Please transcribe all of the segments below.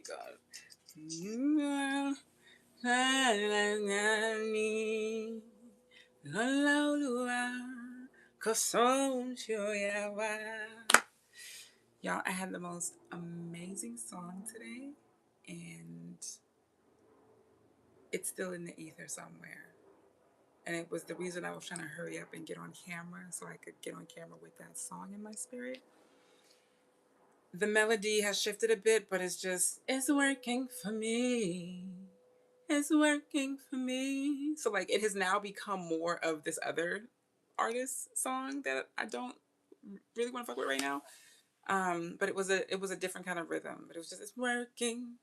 God. Y'all, I had the most amazing song today, and it's still in the ether somewhere. And it was the reason I was trying to hurry up and get on camera so I could get on camera with that song in my spirit. The melody has shifted a bit, but it's working for me. It's working for me. So, like, it has now become more of this other artist song that I don't really want to fuck with right now. But it was a different kind of rhythm. But it was just it's working,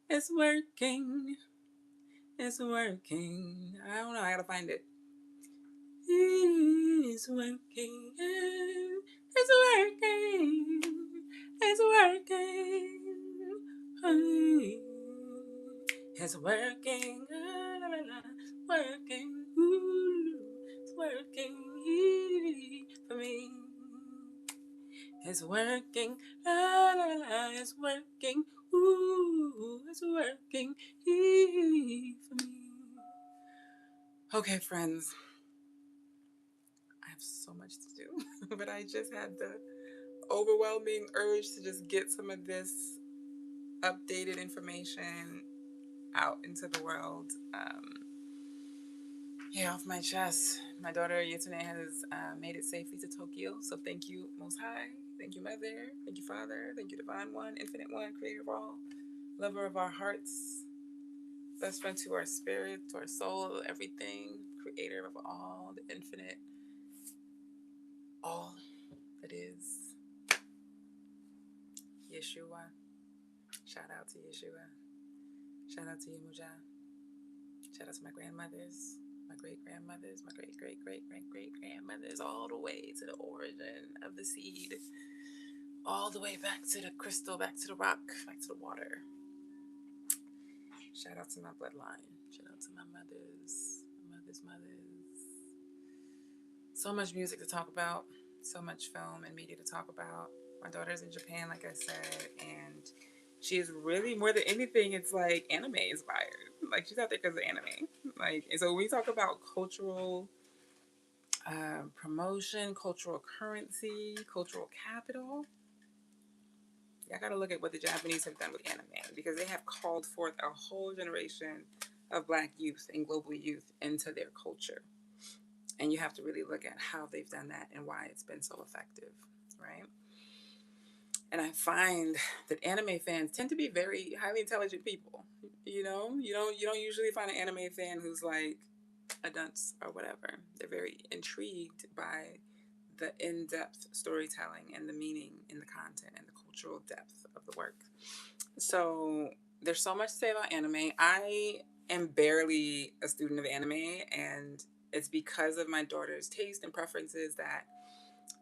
it's working. I don't know. I gotta find it. It's working, it's working, it's working. It's working, la, la, la, working, ooh, it's working for me. It's working, la la la, it's working, ooh, it's working for me. Okay, friends, I have so much to do, but I just had the overwhelming urge to just get some of this updated information out into the world. Yeah, off my chest. My daughter Yetune has made it safely to Tokyo. So thank you, Most High. Thank you, Mother. Thank you, Father. Thank you, Divine One, Infinite One, Creator of all, Lover of our hearts, best friend to our spirit, to our soul, everything, Creator of all, the infinite, all that is. Yeshua. Shout out to Yeshua. Shout out to Yemuja. Shout out to my grandmothers, my great grandmothers, my great great great great great grandmothers, all the way to the origin of the seed, all the way back to the crystal, back to the rock, back to the water. Shout out to my bloodline. Shout out to my mothers, my mother's mothers. So much music to talk about, so much film and media to talk about. My daughter's in Japan, like I said, and she is really, more than anything, it's like anime inspired. Like, she's out there because of anime. Like, and so when we talk about cultural promotion, cultural currency, cultural capital, I gotta look at what the Japanese have done with anime, because they have called forth a whole generation of Black youth and global youth into their culture. And you have to really look at how they've done that and why it's been so effective, right? And I find that anime fans tend to be very highly intelligent people. You don't usually find an anime fan who's like a dunce or whatever. They're very intrigued by the in-depth storytelling and the meaning in the content and the cultural depth of the work. So there's so much to say about anime. I am barely a student of anime, and it's because of my daughter's taste and preferences that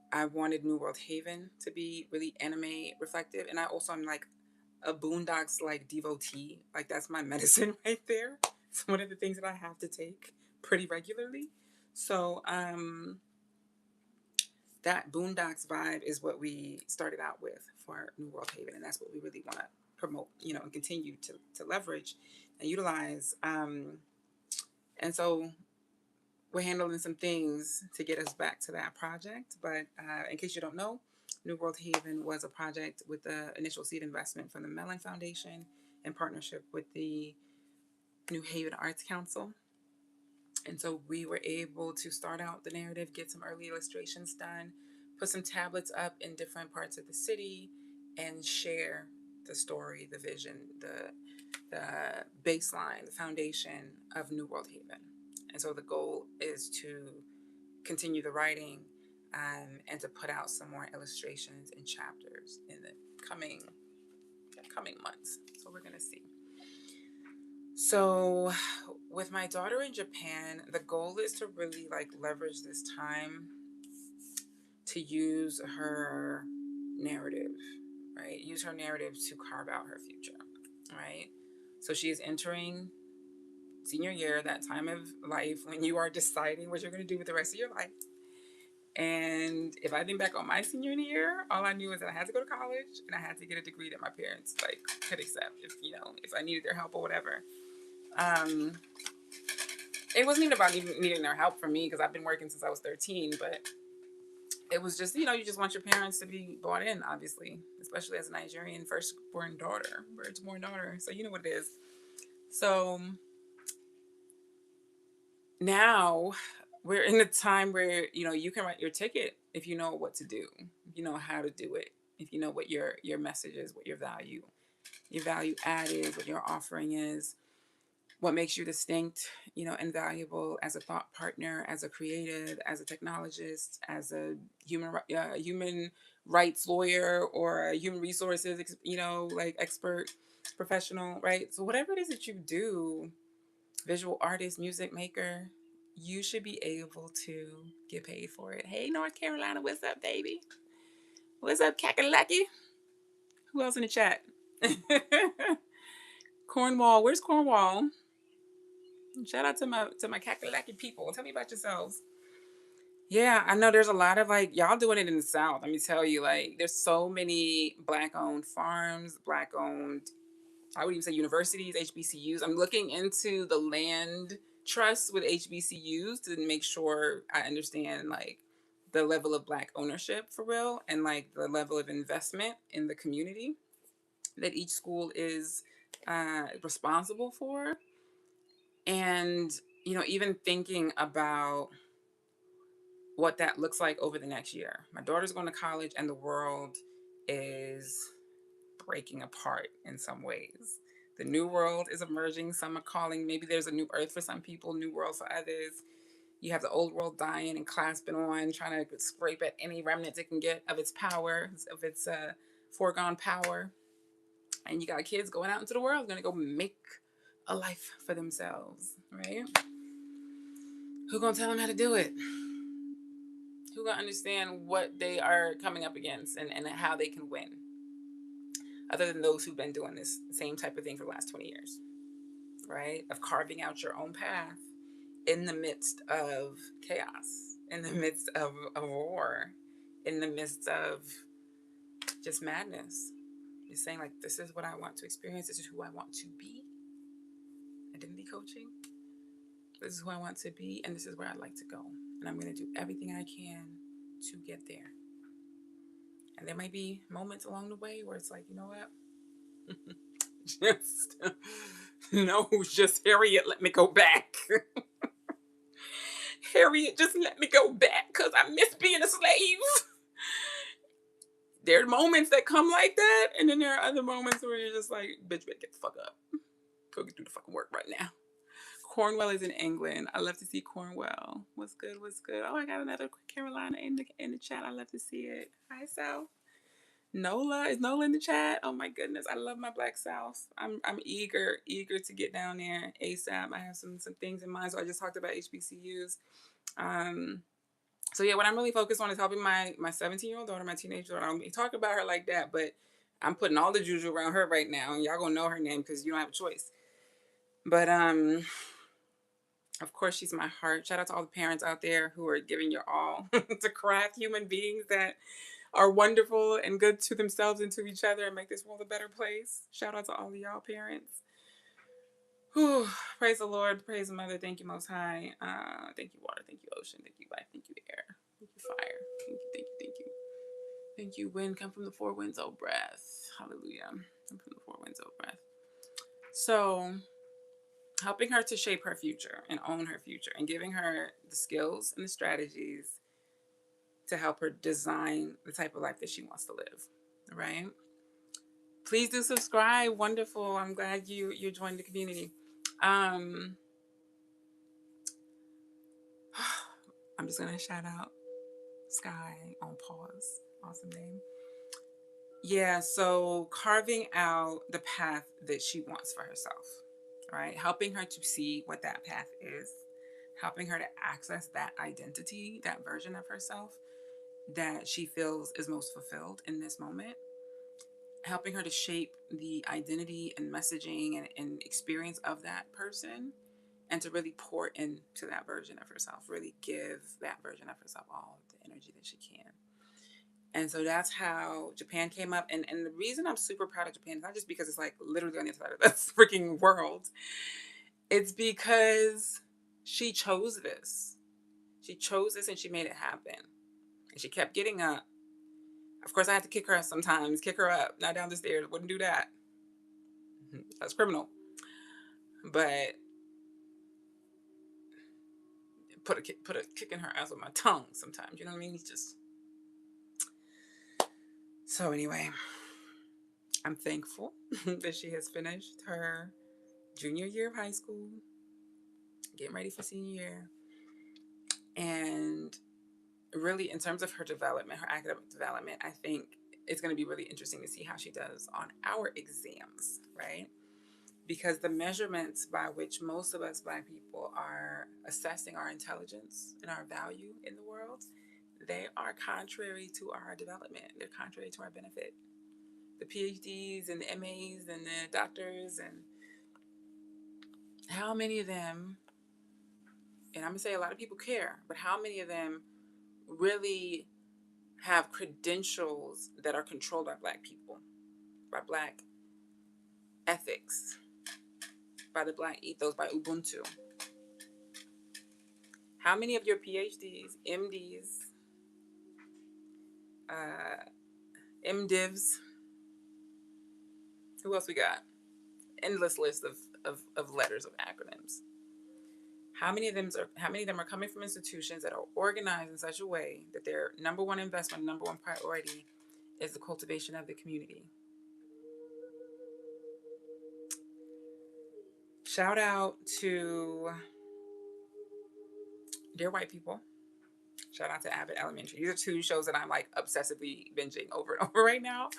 I wanted New World Haven to be really anime reflective. And I also am like a Boondocks like devotee. Like, that's my medicine right there. It's one of the things that I have to take pretty regularly. So that Boondocks vibe is what we started out with for New World Haven, and that's what we really want to promote, and continue to leverage and utilize. And so we're handling some things to get us back to that project. But in case you don't know, New World Haven was a project with the initial seed investment from the Mellon Foundation in partnership with the New Haven Arts Council. And so we were able to start out the narrative, get some early illustrations done, put some tablets up in different parts of the city, and share the story, the vision, the baseline, the foundation of New World Haven. And so the goal is to continue the writing, and to put out some more illustrations and chapters in the coming months. So we're gonna see. So with my daughter in Japan, the goal is to really like leverage this time to use her narrative, right? Use her narrative to carve out her future, right? So she is entering senior year, that time of life when you are deciding what you're going to do with the rest of your life. And if I think back on my senior year, all I knew is that I had to go to college and I had to get a degree that my parents like could accept if I needed their help or whatever. Um, it wasn't even about needing their help for me because I've been working since I was 13, but it was just, you just want your parents to be bought in, obviously, especially as a Nigerian firstborn daughter, firstborn daughter. So you know what it is. So now we're in a time where, you can write your ticket if you know what to do, if you know how to do it, if you know what your message is, what your value add is, what your offering is, what makes you distinct, and valuable as a thought partner, as a creative, as a technologist, as a human rights lawyer or a human resources, like expert professional, right? So whatever it is that you do, visual artist, music maker, you should be able to get paid for it. Hey, North Carolina, what's up, baby? What's up, Kakalaki? Who else in the chat? Cornwall, where's Cornwall? Shout out to my Kakalaki people. Tell me about yourselves. Yeah, I know there's a lot of like y'all doing it in the South. Let me tell you, like there's so many black owned farms, black owned, I would even say universities, HBCUs. I'm looking into the land trust with HBCUs to make sure I understand like the level of black ownership for real and like the level of investment in the community that each school is responsible for. And, even thinking about what that looks like over the next year. My daughter's going to college and the world is breaking apart in some ways. The new world is emerging. Some are calling, maybe there's a new earth for some people, new world for others. You have the old world dying and clasping on, trying to scrape at any remnants it can get of its power, of its foregone power. And you got kids going out into the world, going to go make a life for themselves, right? Who gonna tell them how to do it? Who gonna understand what they are coming up against and how they can win? Other than those who've been doing this same type of thing for the last 20 years, right? Of carving out your own path in the midst of chaos, in the midst of a war, in the midst of just madness. Just saying, like, this is what I want to experience. This is who I want to be. Identity coaching. This is who I want to be, and this is where I'd like to go. And I'm going to do everything I can to get there. And there might be moments along the way where it's like, you know what? just, no, just Harriet, let me go back. Harriet, just let me go back because I miss being a slave. There are moments that come like that, and then there are other moments where you're just like, bitch, better get the fuck up. Go do the fucking work right now. Cornwall is in England. I love to see Cornwall. What's good? What's good? Oh, I got another Carolina in the chat. I love to see it. Hi, Sal. Nola, is Nola in the chat? Oh my goodness, I love my Black South. I'm eager to get down there ASAP. I have some things in mind. So I just talked about HBCUs. So yeah, what I'm really focused on is helping my 17-year-old daughter, my teenage daughter. I don't talk about her like that, but I'm putting all the juju around her right now, and y'all gonna know her name because you don't have a choice. But of course, she's my heart. Shout out to all the parents out there who are giving your all to craft human beings that are wonderful and good to themselves and to each other and make this world a better place. Shout out to all of y'all parents. Whew. Praise the Lord. Praise the Mother. Thank you, Most High. Thank you, water. Thank you, ocean. Thank you, life. Thank you, air. Thank you, fire. Thank you, thank you, thank you. Thank you, wind. Come from the four winds, oh breath. Hallelujah. Come from the four winds, oh breath. So, helping her to shape her future and own her future and giving her the skills and the strategies to help her design the type of life that she wants to live, right? Please do subscribe. Wonderful. I'm glad you joined the community. I'm just gonna shout out Sky on pause. Awesome name. Yeah, so carving out the path that she wants for herself, right? Helping her to see what that path is, helping her to access that identity, that version of herself that she feels is most fulfilled in this moment, helping her to shape the identity and messaging and experience of that person and to really pour into that version of herself, really give that version of herself all the energy that she can. And so that's how Japan came up. And the reason I'm super proud of Japan is not just because it's like literally on the other side of the freaking world. It's because she chose this. She chose this and she made it happen. And she kept getting up. Of course, I had to kick her sometimes, kick her up, not down the stairs. Wouldn't do that. That's criminal. But put a kick in her ass with my tongue sometimes. You know what I mean? It's just so. Anyway, I'm thankful that she has finished her junior year of high school, getting ready for senior year, and really, in terms of her development, her academic development, I think it's going to be really interesting to see how she does on our exams, right? Because the measurements by which most of us Black people are assessing our intelligence and our value in the world, they are contrary to our development. They're contrary to our benefit. The PhDs and the MAs and the doctors, and how many of them, and I'm going to say a lot of people care, but how many of them really have credentials that are controlled by Black people, by Black ethics, by the Black ethos, by Ubuntu? How many of your PhDs, MDs, uh, MDivs, who else we got? Endless list of letters, of acronyms. How many of them are coming from institutions that are organized in such a way that their number one investment, number one priority is the cultivation of the community? Shout out to Dear White People. Shout out to Abbott Elementary. These are two shows that I'm like obsessively binging over and over right now.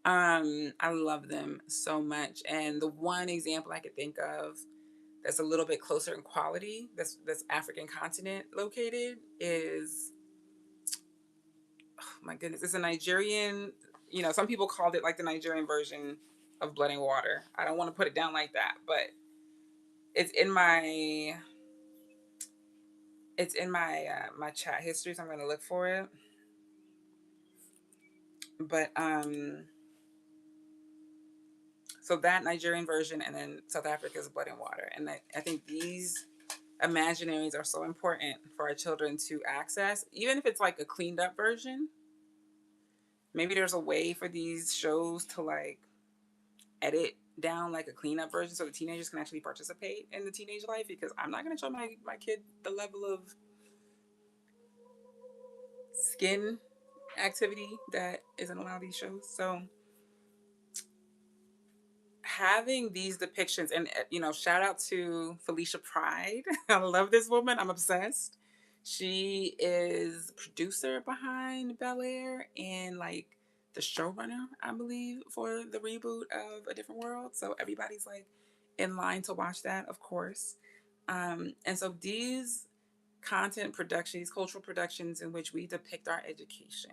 I love them so much. And the one example I could think of that's a little bit closer in quality, that's African continent located, is, oh my goodness, it's a Nigerian, some people called it like the Nigerian version of Blood and Water. I don't want to put it down like that, but it's in my my chat history, so I'm gonna look for it. But so that Nigerian version, and then South Africa's Blood and Water. And I think these imaginaries are so important for our children to access, even if it's like a cleaned up version. Maybe there's a way for these shows to like edit down like a cleanup version so the teenagers can actually participate in the teenage life, because I'm not going to show my kid the level of skin activity that is in a lot of these shows. So having these depictions, and shout out to Felicia Pride. I love this woman. I'm obsessed. She is producer behind Bel Air and like the showrunner, I believe, for the reboot of A Different World. So everybody's like in line to watch that, of course. And so these content productions, these cultural productions in which we depict our education,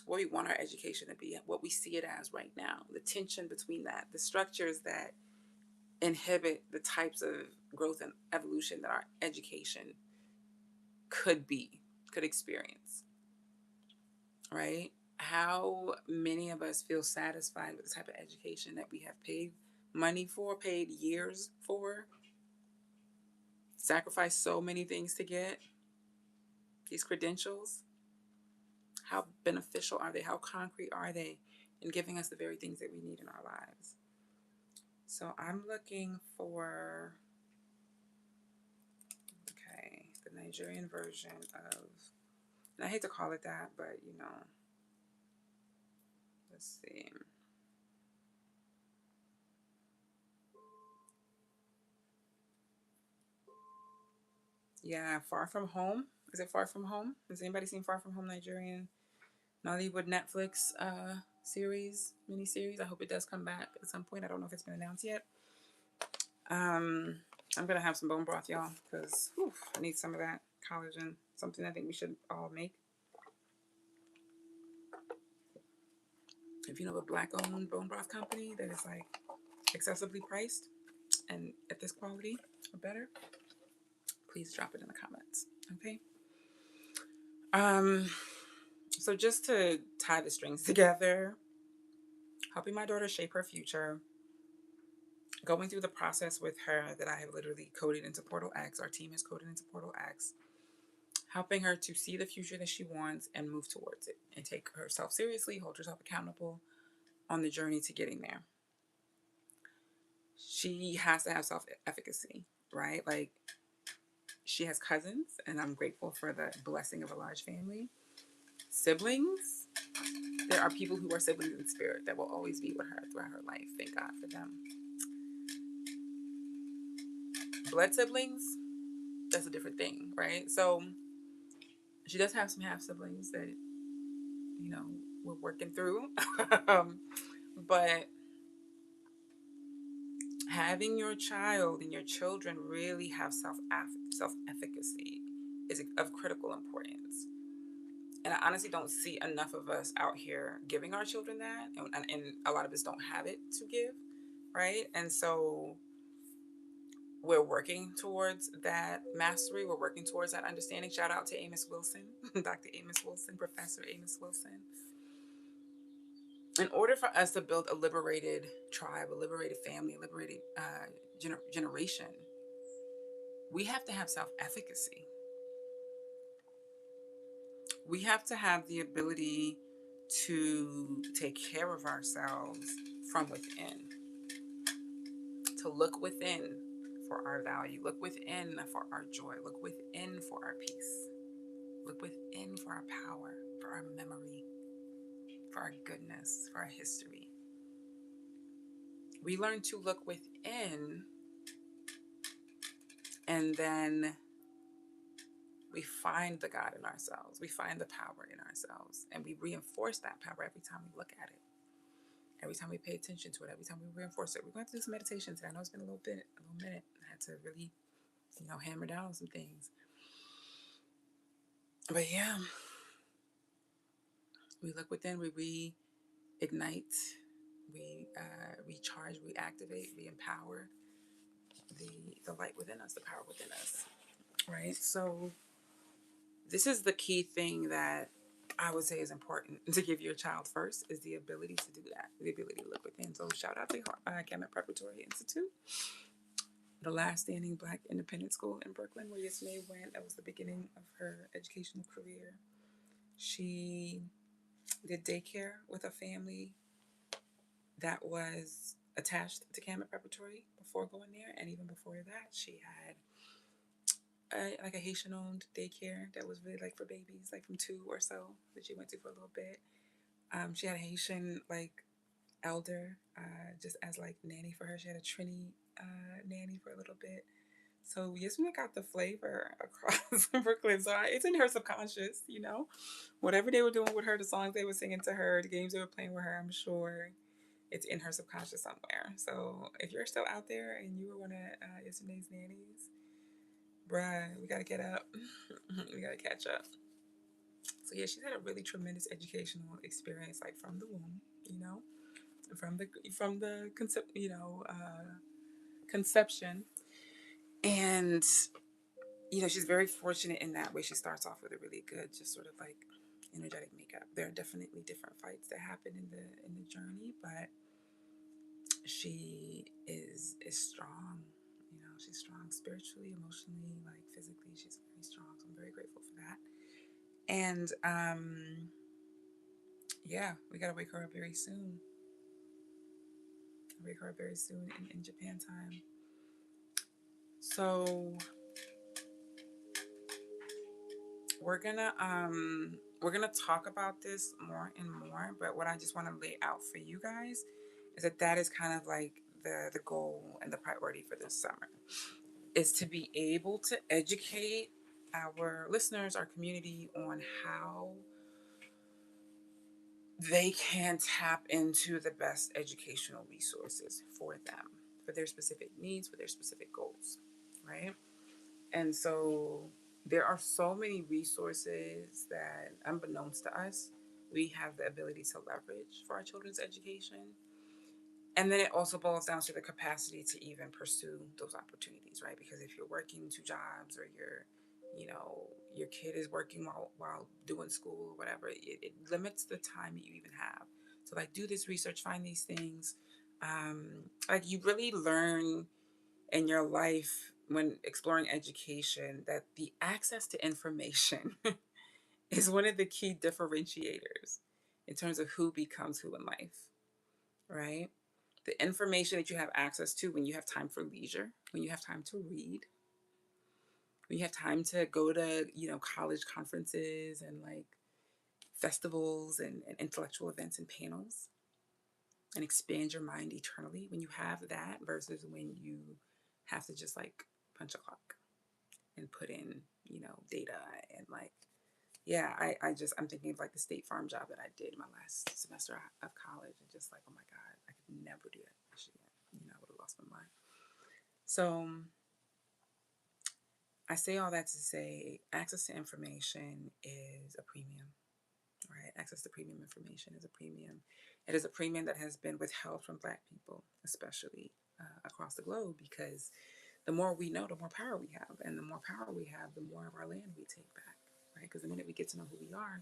what we want our education to be, what we see it as right now, the tension between that, the structures that inhibit the types of growth and evolution that our education could experience, right? How many of us feel satisfied with the type of education that we have paid money for, paid years for, sacrificed so many things to get these credentials? How beneficial are they? How concrete are they in giving us the very things that we need in our lives? So I'm looking for, okay, the Nigerian version of, and I hate to call it that, but let's see. Yeah, Far From Home. Is it Far From Home? Has anybody seen Far From Home, Nigerian Nollywood Netflix miniseries? I hope it does come back at some point. I don't know if it's been announced yet. I'm gonna have some bone broth, y'all, because I need some of that collagen. Something I think we should all make. If you know a Black-owned bone broth company that is like accessibly priced and at this quality or better, please drop it in the comments. Okay. Um, so just to tie the strings together, helping my daughter shape her future, going through the process with her that I have literally coded into Portal X, our team has coded into Portal X, helping her to see the future that she wants and move towards it and take herself seriously, hold herself accountable on the journey to getting there. She has to have self efficacy, right? Like, she has cousins, and I'm grateful for the blessing of a large family. Siblings, there are people who are siblings in spirit that will always be with her throughout her life. Thank God for them. Blood siblings, that's a different thing, right? So she does have some half siblings that, you know, we're working through. But having your child and your children really have self efficacy is of critical importance. And I honestly don't see enough of us out here giving our children that, and a lot of us don't have it to give, right? And so we're working towards that mastery. We're working towards that understanding. Shout out to Amos Wilson, Dr. Amos Wilson, Professor Amos Wilson. In order for us to build a liberated tribe, a liberated family, a liberated generation, we have to have self-efficacy. We have to have the ability to take care of ourselves from within, to look within for our value, look within for our joy, look within for our peace, look within for our power, for our memory, for our goodness, for our history. We learn to look within, and then we find the God in ourselves. We find the power in ourselves, and we reinforce that power every time we look at it. Every time we pay attention to it, every time we reinforce it. We're going to do some meditation today. I know it's been a little minute. I had to really, hammer down some things. But yeah, we look within, we reignite, we recharge, we activate, we empower the light within us, the power within us, right? So this is the key thing that I would say is important to give your child first, is the ability to do that, the ability to look within. So shout out to Camet Preparatory Institute, the last standing Black independent school in Brooklyn, where Yasmay went. That was the beginning of her educational career. She did daycare with a family that was attached to Camet Preparatory before going there, and even before that, she had like a Haitian-owned daycare that was really like for babies, like from 2 or so, that she went to for a little bit. She had a Haitian like elder just as like nanny for her. She had a Trini nanny for a little bit. So Yasmin got the flavor across Brooklyn. So it's in her subconscious, whatever they were doing with her, the songs they were singing to her, the games they were playing with her, I'm sure it's in her subconscious somewhere. So if you're still out there and you were one of Yasmin's nannies, bruh, we gotta get up. We gotta catch up. So yeah, she's had a really tremendous educational experience, like from the womb, from the conception, and she's very fortunate in that way. She starts off with a really good, just sort of like energetic makeup. There are definitely different fights that happen in the journey, but she is strong. She's strong spiritually, emotionally, like physically. She's very strong. So I'm very grateful for that. And yeah, we gotta wake her up very soon. Wake her up very soon in Japan time. So we're gonna talk about this more and more. But what I just want to lay out for you guys is that is kind of like the goal and the priority for this summer, is to be able to educate our listeners, our community, on how they can tap into the best educational resources for them, for their specific needs, for their specific goals, right? And so there are so many resources that, unbeknownst to us, we have the ability to leverage for our children's education. And then it also boils down to the capacity to even pursue those opportunities, right? Because if you're working two jobs, or your kid is working while doing school or whatever, it limits the time that you even have. So like, do this research, find these things. Like, you really learn in your life when exploring education that the access to information is one of the key differentiators in terms of who becomes who in life, right? The information that you have access to when you have time for leisure, when you have time to read, when you have time to go to, college conferences and like festivals and intellectual events and panels and expand your mind eternally, when you have that versus when you have to just like punch a clock and put in, data and like, yeah, I'm thinking of like the State Farm job that I did my last semester of college, and just like, oh my God, I could never do that actually. I would have lost my mind. So I say all that to say access to information is a premium, right? Access to premium information is a premium. It is a premium that has been withheld from Black people, especially across the globe, because the more we know, the more power we have. And the more power we have, the more of our land we take back, right? Because the minute we get to know who we are,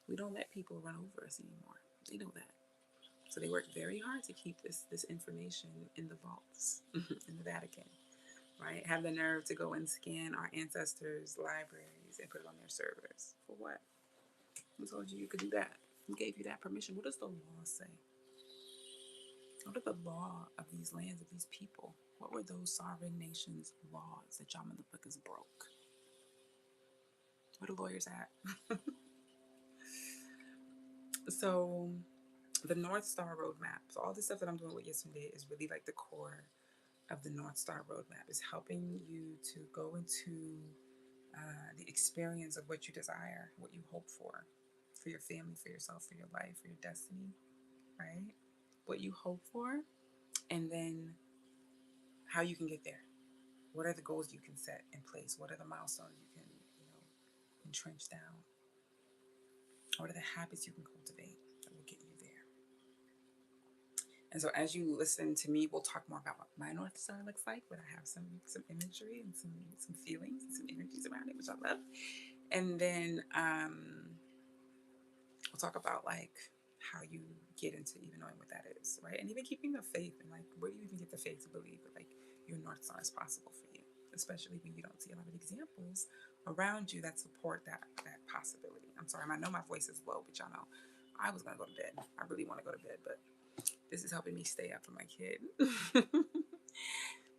we don't let people run over us anymore. They know that. So they work very hard to keep this information in the vaults in the Vatican, right? Have the nerve to go and scan our ancestors' libraries and put it on their servers. For what? Who told you you could do that? Who gave you that permission? What does the law say? What are the law of these lands, of these people? What were those sovereign nations' laws that y'all motherfuckers broke? Where the lawyers at? So the North Star Roadmap, so all the stuff that I'm doing with Yesterday is really like the core of the North Star Roadmap, is helping you to go into the experience of what you desire, what you hope for your family, for yourself, for your life, for your destiny, right? What you hope for, and then how you can get there. What are the goals you can set in place? What are the milestones you can, entrench down? What are the habits you can cultivate that will get you there? And so as you listen to me, we'll talk more about what my North Star looks like, but I have some imagery and some feelings and some energies around it, which I love. And then we'll talk about like how you get into even knowing what that is, right? And even keeping the faith, and like, where do you even get the faith to believe that like your North Star is possible for you, especially when you don't see a lot of examples around you that support that possibility. I'm sorry, I know my voice is low, but y'all know I was gonna go to bed. I really want to go to bed, but this is helping me stay up for my kid.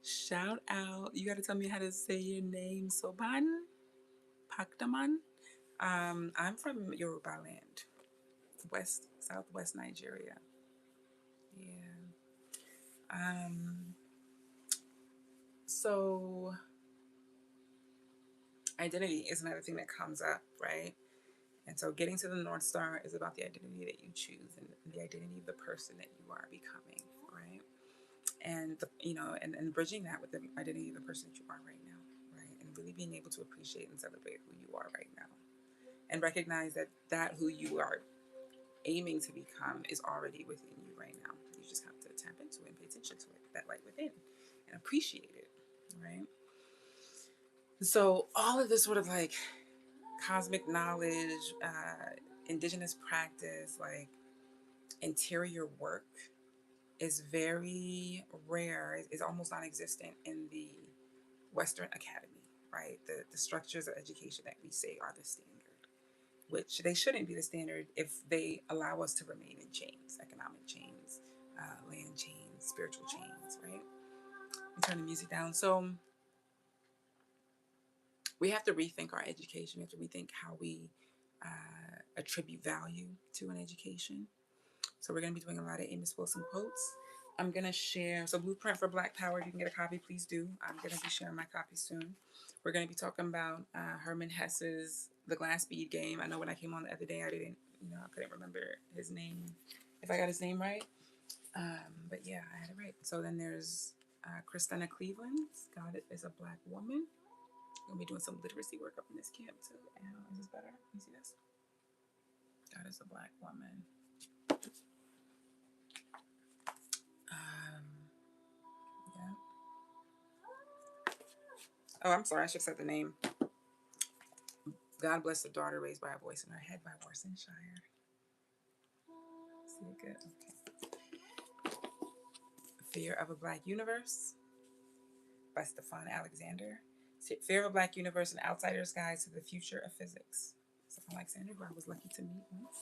Shout out. You got to tell me how to say your name. Soban Pakdaman. I'm from Yoruba land, southwest Nigeria. Yeah. So identity is another thing that comes up, right? And so getting to the North Star is about the identity that you choose, and the identity of the person that you are becoming, right? And and bridging that with the identity of the person that you are right now, right? And really being able to appreciate and celebrate who you are right now, and recognize that who you are aiming to become is already within you right now. You just have to tap into it and pay attention to it, that light within, and appreciate it, right? So all of this sort of like cosmic knowledge, indigenous practice, like interior work, is very rare. It's almost non-existent in the Western academy, right? The structures of education that we say are the standard, which they shouldn't be the standard if they allow us to remain in chains, economic chains, land chains, spiritual chains, right? We turn the music down. So we have to rethink our education. We have to rethink how we attribute value to an education. So we're going to be doing a lot of Amos Wilson quotes. I'm going to share, so Blueprint for Black Power, if you can get a copy, please do. I'm going to be sharing my copy soon. We're going to be talking about Herman Hesse's The Glass Bead Game. I know when I came on the other day, I couldn't remember his name, if I got his name right. But yeah, I had it right. So then there's Christina Cleveland, God is a Black Woman. We're going to be doing some literacy work up in this camp too. Is this better? Can you see this? God is a Black Woman. Oh, I'm sorry. I should have said the name. God bless the daughter raised by a voice in her head by Worcestershire. See it good? Okay. Fear of a Black Universe by Stefan Alexander. Fear of a Black Universe, an outsider's guide to the future of physics. Stefan Alexander, who I was lucky to meet once.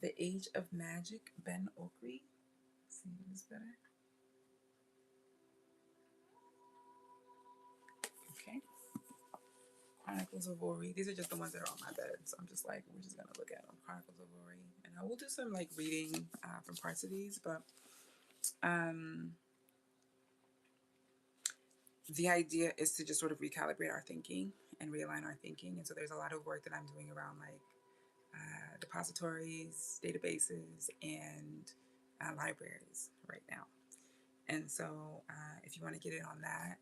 The Age of Magic, Ben Okri. See this better. Okay. Chronicles of Ori. These are just the ones that are on my bed. So I'm just like, we're just going to look at them. Chronicles of Ori. And I will do some like reading from parts of these, but um, the idea is to just sort of recalibrate our thinking and realign our thinking. And so there's a lot of work that I'm doing around like depositories, databases, and libraries right now. And so if you want to get in on that,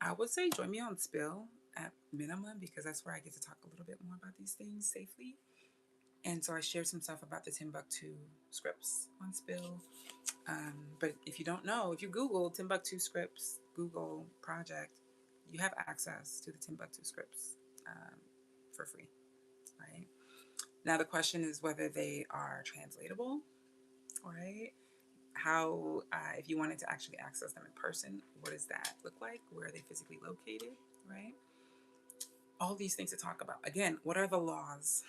I would say join me on Spill at minimum, because that's where I get to talk a little bit more about these things safely. And so I shared some stuff about the Timbuktu scripts on Spill. But if you don't know, if you Google Timbuktu scripts, Google project, you have access to the Timbuktu scripts for free, right? Now the question is whether they are translatable, right? How, if you wanted to actually access them in person, what does that look like? Where are they physically located, right? All these things to talk about. Again, what are the laws?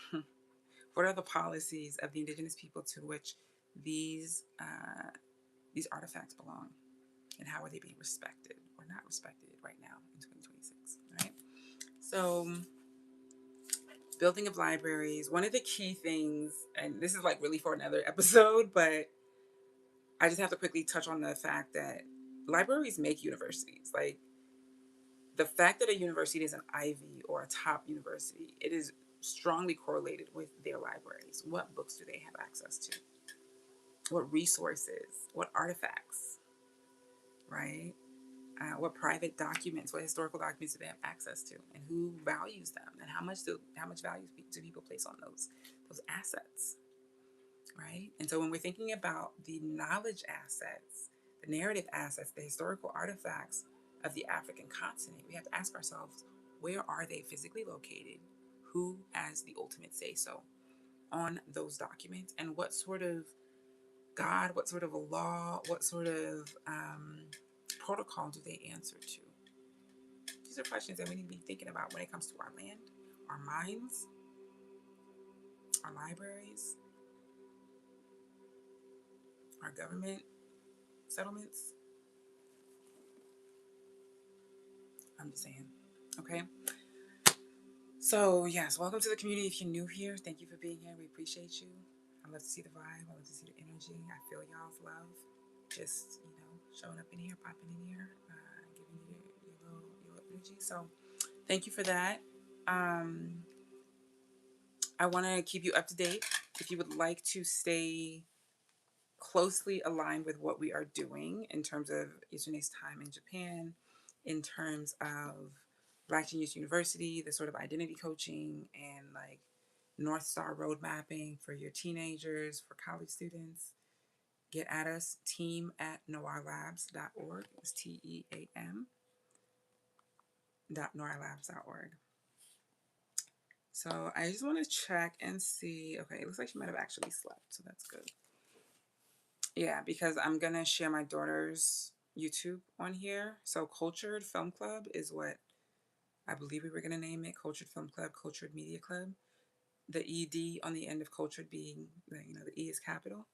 What are the policies of the indigenous people to which these artifacts belong? And how are they being respected or not respected right now in 2026, right? So building of libraries, one of the key things, and this is like really for another episode, but I just have to quickly touch on the fact that libraries make universities. Like the fact that a university is an Ivy or a top university, it is strongly correlated with their libraries. What books do they have access to? What resources? What artifacts? Right? What private documents, what historical documents do they have access to, and who values them, and how much value do people place on those assets, right? And so when we're thinking about the knowledge assets, the narrative assets, the historical artifacts of the African continent, we have to ask ourselves, where are they physically located? Who has the ultimate say so on those documents, and what sort of God, what sort of a law, what sort of protocol do they answer to? These are questions that we need to be thinking about when it comes to our land, our mines, our libraries, our government settlements. I'm just saying. Okay. So, yes, welcome to the community. If you're new here, thank you for being here. We appreciate you. I love to see the vibe. I love to see the energy. I feel y'all's love. Just, showing up in here, popping in here, giving you your energy. So, thank you for that. I want to keep you up to date. If you would like to stay closely aligned with what we are doing in terms of Yasune's time in Japan, in terms of Black Genius University, the sort of identity coaching and like North Star road mapping for your teenagers, for college students, get at us, team@noirlabs.org. It's team.noirlabs.org. So I just want to check and see. Okay, it looks like she might have actually slept, so that's good. Yeah, because I'm going to share my daughter's YouTube on here. So Cultured Film Club is what I believe we were going to name it. Cultured Film Club, Cultured Media Club. The ED on the end of cultured being, the E is capital.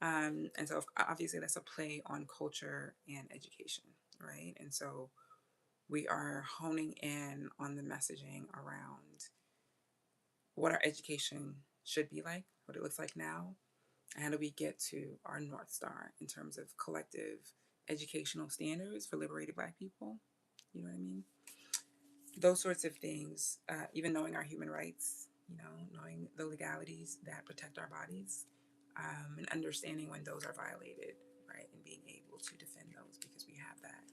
And so obviously that's a play on culture and education, right? And so we are honing in on the messaging around what our education should be like, what it looks like now, and how do we get to our North Star in terms of collective educational standards for liberated Black people? You know what I mean? Those sorts of things, even knowing our human rights, knowing the legalities that protect our bodies, and understanding when those are violated, right? And being able to defend those because we have that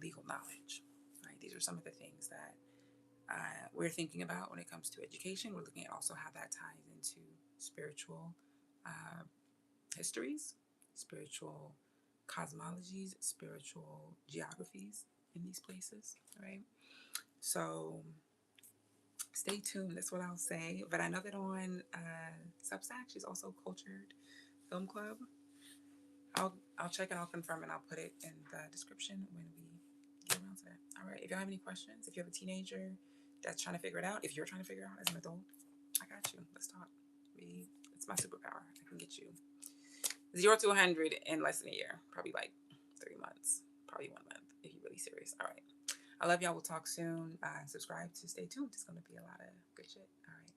legal knowledge, right? These are some of the things that we're thinking about when it comes to education. We're looking at also how that ties into spiritual histories, spiritual cosmologies, spiritual geographies, in these places. All right. So stay tuned. That's what I'll say. But I know that on Substack, she's also Cultured Film Club. I'll check and I'll confirm and I'll put it in the description when we get around to that. All right. If y'all have any questions, if you have a teenager that's trying to figure it out, if you're trying to figure it out as an adult, I got you. Let's talk. It's my superpower. I can get you 0 to 100 in less than a year. Probably like 3 months. Probably 1 month if you're really serious. All right. I love y'all. We'll talk soon. Subscribe to stay tuned. It's going to be a lot of good shit. All right.